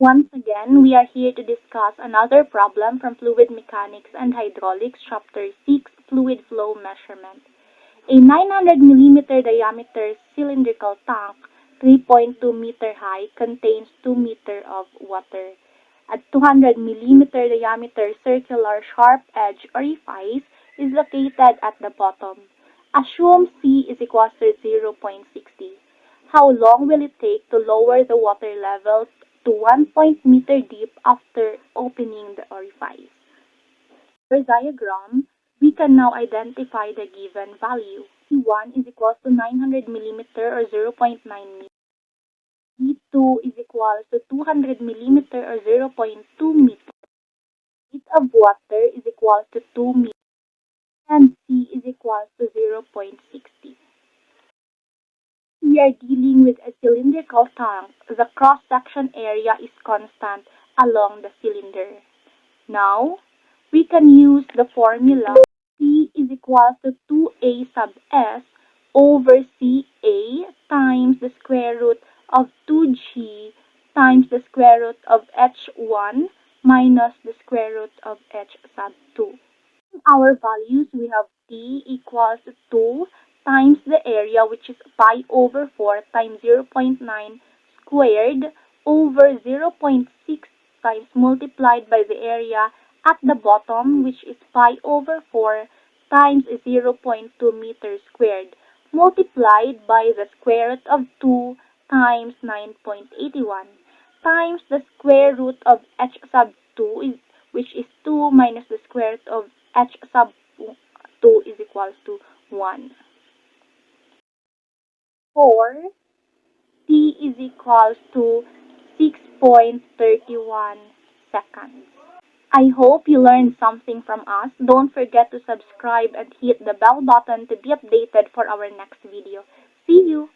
Once again, we are here to discuss another problem from Fluid Mechanics and Hydraulics, Chapter 6, Fluid Flow Measurement. A 900 mm diameter cylindrical tank, 3.2 meter high, contains 2 meter of water. A 200 mm diameter circular sharp edge orifice is located at the bottom. Assume C is equal to 0.60. How long will it take to lower the water level to 1 meter deep after opening the orifice? For diagram, we can now identify the given value. P1 is equal to 900 mm or 0.9 meters. P2 is equal to 200 mm or 0.2 meters. Heat of water is equal to 2 meters. And C is equal to 0.60. We are dealing with a cylindrical tank. The cross-section area is constant along the cylinder. Now, we can use the formula P is equal to 2A sub S over CA times the square root of 2G times the square root of H1 minus the square root of H sub 2. In our values, we have T equals to 2 times the area, which is pi over 4 times 0.9 squared over 0.6 times multiplied by the area at the bottom, which is pi over 4 times 0.2 meters squared, multiplied by the square root of 2 times 9.81 times the square root of H sub 2, which is 2 minus the square root of H sub 2 is equals to 1. For T is equals to 6.31 seconds. I hope you learned something from us. Don't forget to subscribe and hit the bell button to be updated for our next video. See you!